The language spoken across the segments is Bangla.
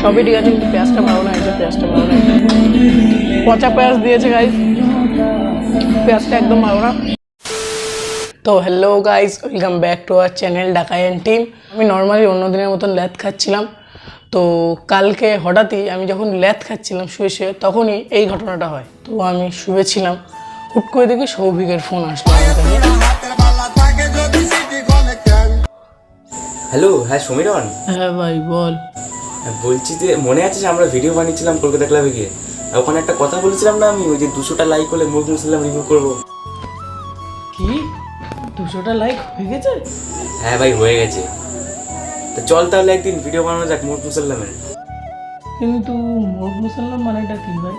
সবই ঠিক আছে, কিন্তু পেঁয়াজটা ভালো না, এটা পেঁয়াজটা ভালো না, পচা পেঁয়াজ দিয়েছে গাইস, পেঁয়াজটা একদম ভালো না। তো hello guys, welcome back to our channel Dhakaiyan team. আমি নর্মালি অন্য দিনের মতন ল্যাদ খাচ্ছিলাম, তো কালকে হঠাৎই আমি যখন ল্যাদ খাচ্ছিলাম শুয়ে শুয়ে, তখনই এই ঘটনাটা হয়। তো আমি শুয়েছিলাম, হুট করে দেখি সৌভিকের ফোন আসলো আমার কাছে। হ্যালো, হ্যাঁ সমীরন। হ্যাঁ ভাই বল। বলছি যে মনে আছে যে আমরা ভিডিও বানিয়েছিলাম কলকাতা ক্লাবে গিয়ে, ওখানে একটা কথা বলেছিলাম না আমি, ওই যে 200টা লাইক হলে মুরগ মুসল্লাম রিভিউ করবো। কি 200টা লাইক হয়ে গেছে? হ্যাঁ ভাই হয়ে গেছে। তো চল তাহলে একদিন ভিডিও বানানো যাক মুরগ মুসল্লামের। কিন্তু মুরগ মুসল্লাম মানেটা কি ভাই?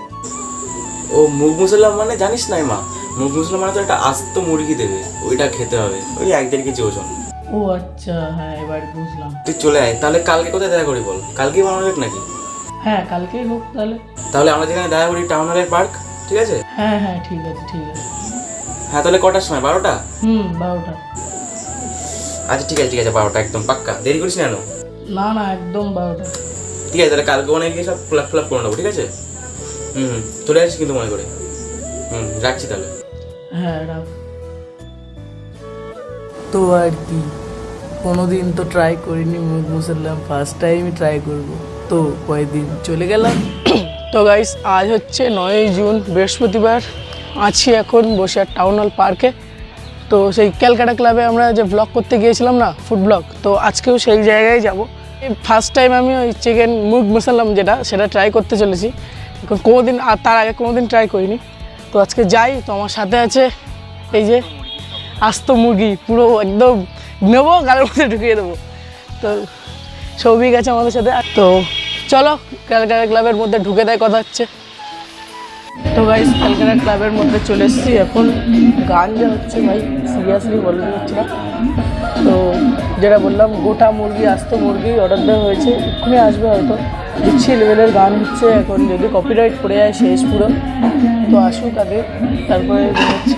ও মুরগ মুসল্লাম মানে জানিস না মা? মুরগ মুসল্লাম মানে তো একটা আস্ত মুরগি দেবে, ওইটা খেতে হবে, ওই 1-1.5 কেজি ওজন। ও আচ্ছা, হ্যাঁ এবার বুঝলাম। তুই চলে আয় তাহলে, কালকে কোথায় দেখা করি বল? কালকেই বানানো যাক নাকি? হ্যাঁ কালকেই হোক তাহলে। তাহলে আমরা যেখানে দেখা করি টাউন হলের পার্ক, ঠিক আছে? হ্যাঁ হ্যাঁ ঠিক আছে ঠিক আছে। হ্যাঁ তাহলে কটার সময়? 12টা? 12টা। আচ্ছা ঠিক আছে 12টা একদম পাক্কা, দেরি করিস না। না না একদম 12টা। ঠিক আছে তাহলে কালকে অনেক গিয়ে সব ফ্লাপ করে নেবো, ঠিক আছে? চলে আসিস কিন্তু মনে করে। রাখছি তাহলে। হ্যাঁ রাখ। তো আর কি, কোনোদিন তো ট্রাই করিনি মুরগ মুসল্লাম, ফার্স্ট টাইমই ট্রাই করবো। তো কয়েকদিন চলে গেলাম। তো গাইস আজ হচ্ছে 9ই জুন বৃহস্পতিবার, আছি এখন বসে টাউন হল পার্কে। তো সেই ক্যালকাটা ক্লাবে আমরা যে ব্লগ করতে গিয়েছিলাম না, ফুড ব্লগ, তো আজকেও সেই জায়গায় যাব। ফার্স্ট টাইম আমি ওই চিকেন মুরগ মুসল্লাম সেটা ট্রাই করতে চলেছি। এখন কোনোদিন আর তার আগে কোনোদিন ট্রাই করিনি, তো আজকে যাই। তো আমার সাথে আছে এই যে আস্ত মুরগি, পুরো একদম নেবো, গালের মধ্যে ঢুকিয়ে দেবো। তো সৌভিক আছে আমাদের সাথে। তো চলো ক্যালকাটা ক্লাবের মধ্যে ঢুকে দেয় কথা হচ্ছে। তো গাইস ক্যালকাটা ক্লাবের মধ্যে চলে এসেছি। এখন গান যা হচ্ছে ভাই সিরিয়াসলি বলতে হচ্ছে না। তো যেটা বললাম, গোটা মুরগি আস্ত মুরগি অর্ডার দেওয়া হয়েছে, এক্ষুনি আসবে হয়তো। দিচ্ছি লেভেলের গান হচ্ছে, এখন যদি কপিরাইট পড়ে যায় শেষ পুরো। তো আসুক আগে, তারপরে হচ্ছে।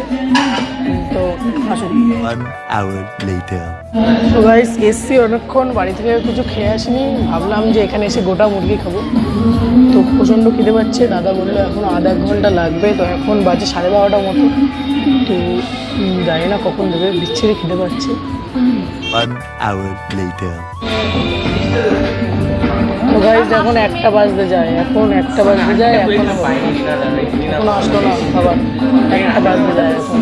তো আসুন। তো গাইস এসছি অনেকক্ষণ, বাড়ি থেকে কিছু খেয়ে আসিনি, ভাবলাম যে এখানে এসে গোটা মুরগি খাবো। তো প্রচণ্ড খিদে পাচ্ছে, দাদা বললো এখন আধা ঘন্টা লাগবে। তো এখন বাজে 12:30 মতো। তো জানি না কখন দেবে, বিচ্ছিরি খিদে পাচ্ছে। তো গাইস এখন 1টা বাজতে যায়, এখন আসলো না খাবার, 1টা বাজতে যায় এখন।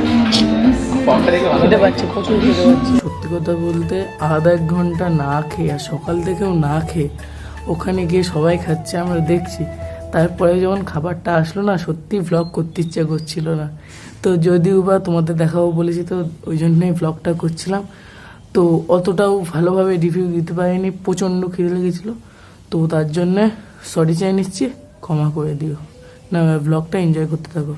খেতে পাচ্ছি, প্রচুর খেতে পাচ্ছি। সত্যি কথা বলতে আধা 1 ঘন্টা না খেয়ে, আর সকাল থেকেও না খেয়ে ওখানে গিয়ে সবাই খাচ্ছে, আমরা দেখছি। তারপরে যখন খাবারটা আসলো না, সত্যি ভ্লগ করতে ইচ্ছা করছিল না। তো যদিও বা তোমাদের দেখাবো বলেছি, তো ওই জন্যই ভ্লগটা করছিলাম। তো অতটাও ভালোভাবে রিভিউ দিতে পারিনি, প্রচণ্ড খিদে লেগেছিলো। তো তার জন্যে সরি চাই নিচ্ছি, ক্ষমা করে দিও। না ভ্লগটা এনজয় করতে থাকো।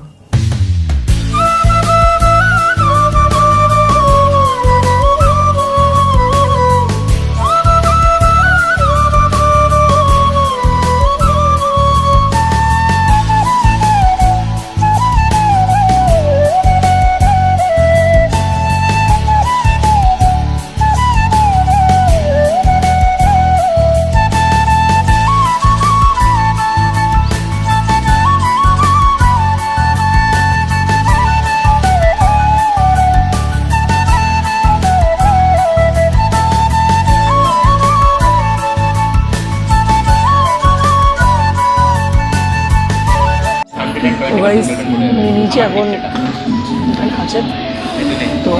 তো গাইস নিচে এখন আছে। তো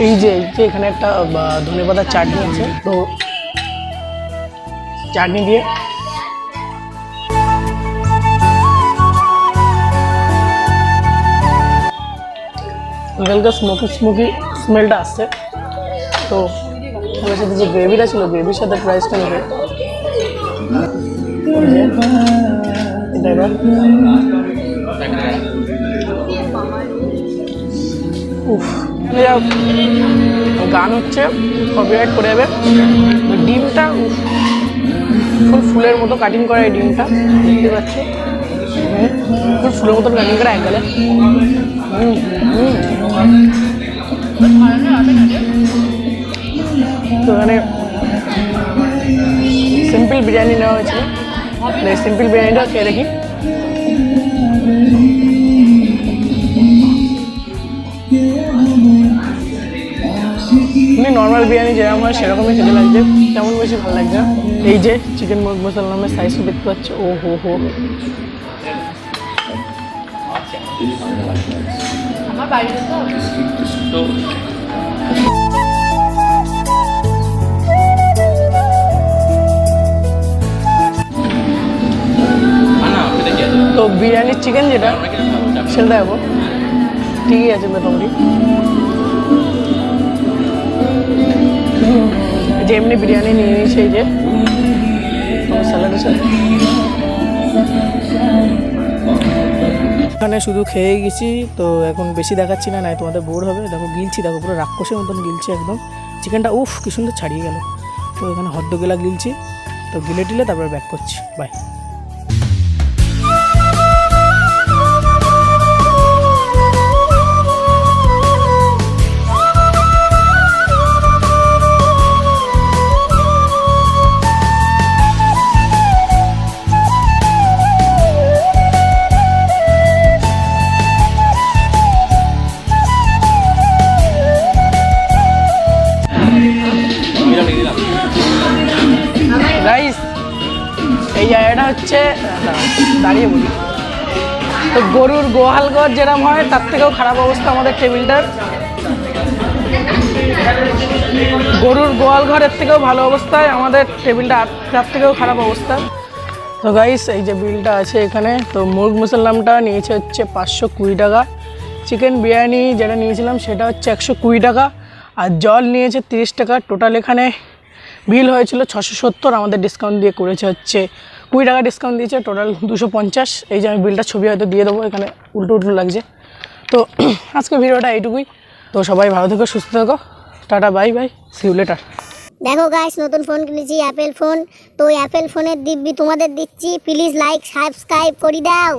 এই যে এখানে একটা ধনেপাতার চাটনি আছে, তো চাটনি দিয়ে হালকা স্মোকি স্মেলটা আসছে। তো আমার সাথে যে গ্রেভিটা ছিল, গ্রেভির সাথে প্রাইসটা নেবে। উফ গান হচ্ছে, কপিরাইট করে যাবে। ডিমটা ফুলের মতো কাটিং করা, এই ডিমটা দেখতে পাচ্ছ, ফুলের মতো কাটিং করা এক গেলে। তো এখানে সিম্পল বিরিয়ানি নেওয়া হয়েছিল, সিম্পল বিরিয়ানিটা খেয়ে দেখি। নর্মাল বিরিয়ানি যেরকম হয় সেরকমই খেতে লাগছে, তেমন বেশি ভালো লাগছে। এই যে চিকেন মুরগ মশলা নামের সাইজটা দেখতে পাচ্ছ, ও হো হো। আমার বাড়িতে তো তো বিরিয়ানির চিকেন যেটা সেটা দেখো ঠিকই আছে মোটামুটি, যে এমনি বিরিয়ানি নিয়ে নিয়েছে। এই যে স্যালাডের সাথে এখানে শুধু খেয়ে গেছি, তো এখন বেশি দেখাচ্ছি না, নাই তোমাদের বোর হবে। দেখো গিলছি, দেখো পুরো রাক্ষসের মতন গিলছি একদম চিকেনটা, উফ কি সুন্দর ছাড়িয়ে গেল। তো এখানে হদ্দগেলা গিলছি, তো গিলে টিলে তারপরে ব্যাক করছি, বাই। গাইস এই জায়গাটা হচ্ছে, দাঁড়িয়ে বলি, তো গরুর গোহালঘর যেরকম হয় তার থেকেও খারাপ অবস্থা আমাদের টেবিলটার। গরুর গোয়াল ঘরের থেকেও ভালো অবস্থায় আমাদের টেবিলটা, তার থেকেও খারাপ অবস্থা। তো গাইস এই যে বিলটা আছে এখানে, তো মুরগ মুসল্লামটা নিয়েছে হচ্ছে 520 টাকা, চিকেন বিরিয়ানি যেটা নিয়েছিলাম সেটা হচ্ছে 120 টাকা, আর জল নিয়েছে 30 টাকা। টোটাল এখানে বিল হয়েছিল 670, আমাদের ডিসকাউন্ট দিয়ে করেছে হচ্ছে 20 টাকা ডিসকাউন্ট দিয়েছে, টোটাল 250। এই যে আমি বিলটা ছবি হয়তো দিয়ে দেবো, এখানে উল্টো উল্টো লাগছে। তো আজকে ভিডিওটা এইটুকুই, তো সবাই ভালো থেকো, সুস্থ থেকো, tata bye bye, see you later. দেখো গাইস নতুন ফোন কিনেছি, অ্যাপেল ফোন। তো অ্যাপেল ফোনের দিব্যি তোমাদের দিচ্ছি, প্লিজ লাইক সাবস্ক্রাইব করে দাও।